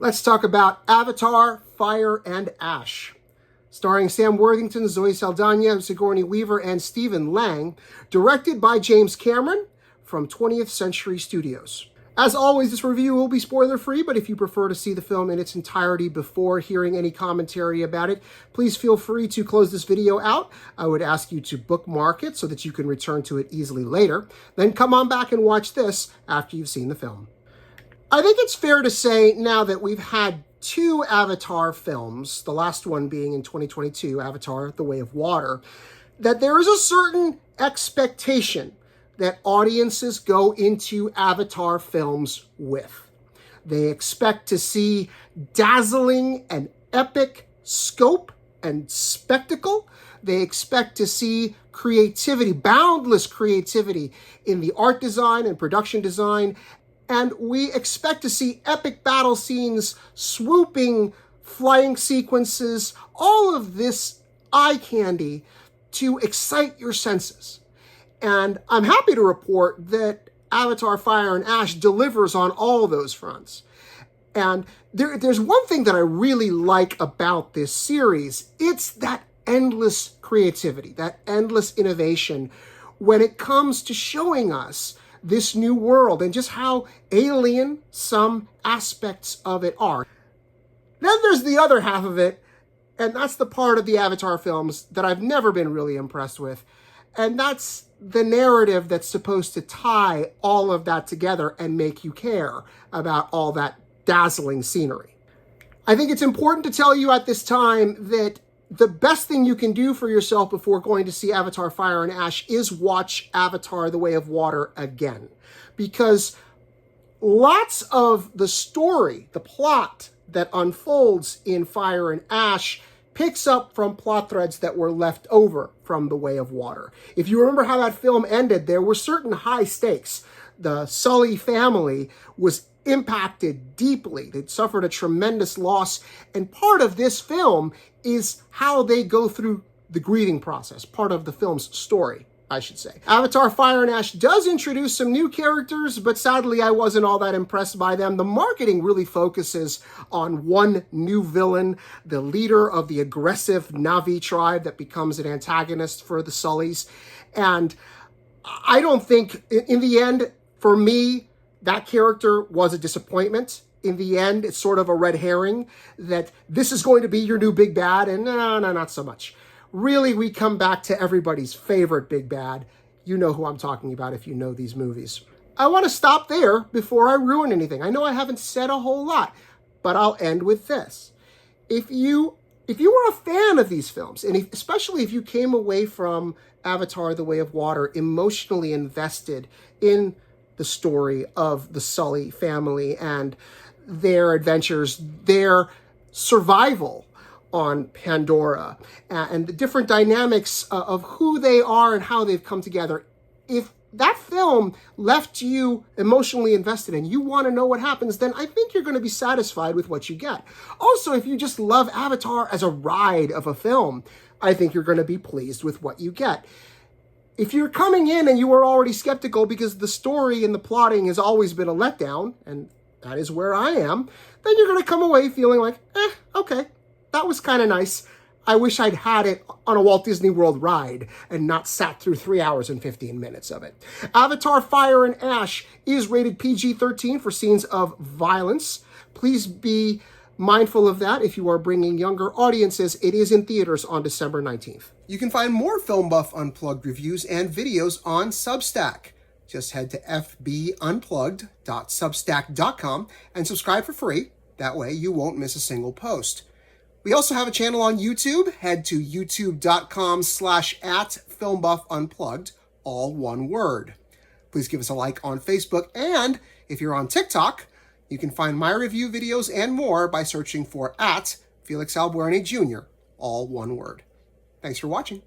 Let's talk about Avatar, Fire and Ash. Starring Sam Worthington, Zoe Saldaña, Sigourney Weaver, and Stephen Lang. Directed by James Cameron from 20th Century Studios. As always, this review will be spoiler-free, but if you prefer to see the film in its entirety before hearing any commentary about it, please feel free to close this video out. I would ask you to bookmark it so that you can return to it easily later. Then come on back and watch this after you've seen the film. I think it's fair to say now that we've had two Avatar films, the last one being in 2022, Avatar: The Way of Water, that there is a certain expectation that audiences go into Avatar films with. They expect to see dazzling and epic scope and spectacle. They expect to see creativity, boundless creativity in the art design and production design. And we expect to see epic battle scenes, swooping flying sequences, all of this eye candy to excite your senses. And I'm happy to report that Avatar, Fire and Ash delivers on all those fronts. And there's one thing that I really like about this series. It's that endless creativity, that endless innovation when it comes to showing us this new world and just how alien some aspects of it are. Then there's the other half of it, and that's the part of the Avatar films that I've never been really impressed with. And that's the narrative that's supposed to tie all of that together and make you care about all that dazzling scenery. I think it's important to tell you at this time that the best thing you can do for yourself before going to see Avatar, Fire and Ash is watch Avatar: The Way of Water again. Because lots of the story, the plot that unfolds in Fire and Ash picks up from plot threads that were left over from The Way of Water. If you remember how that film ended, there were certain high stakes. The Sully family was impacted deeply. They'd suffered a tremendous loss. And part of this film is how they go through the grieving process, part of the film's story, I should say. Avatar: Fire and Ash does introduce some new characters, but sadly I wasn't all that impressed by them. The marketing really focuses on one new villain, the leader of the aggressive Na'vi tribe that becomes an antagonist for the Sullys. And I don't think, in the end, for me, that character was a disappointment. In the end, it's sort of a red herring that this is going to be your new big bad, and no, not so much. Really, we come back to everybody's favorite big bad. You know who I'm talking about if you know these movies. I want to stop there before I ruin anything. I know I haven't said a whole lot, but I'll end with this. If you were a fan of these films, and especially if you came away from Avatar: The Way of Water emotionally invested in the story of the Sully family and their adventures, their survival on Pandora, and the different dynamics of who they are and how they've come together. If that film left you emotionally invested and you want to know what happens, then I think you're going to be satisfied with what you get. Also, if you just love Avatar as a ride of a film, I think you're going to be pleased with what you get. If you're coming in and you were already skeptical because the story and the plotting has always been a letdown, and that is where I am, then you're going to come away feeling like, okay, that was kind of nice. I wish I'd had it on a Walt Disney World ride and not sat through 3 hours and 15 minutes of it. Avatar: Fire and Ash is rated PG-13 for scenes of violence. Please be mindful of that if you are bringing younger audiences. It is in theaters on December 19th. You can find more Film Buff Unplugged reviews and videos on Substack. Just head to fbunplugged.substack.com and subscribe for free. That way you won't miss a single post. We also have a channel on YouTube. Head to youtube.com/@FilmBuffUnplugged, all one word. Please give us a like on Facebook, and if you're on TikTok, you can find my review videos and more by searching for @FelixAlbuerne Jr., all one word. Thanks for watching.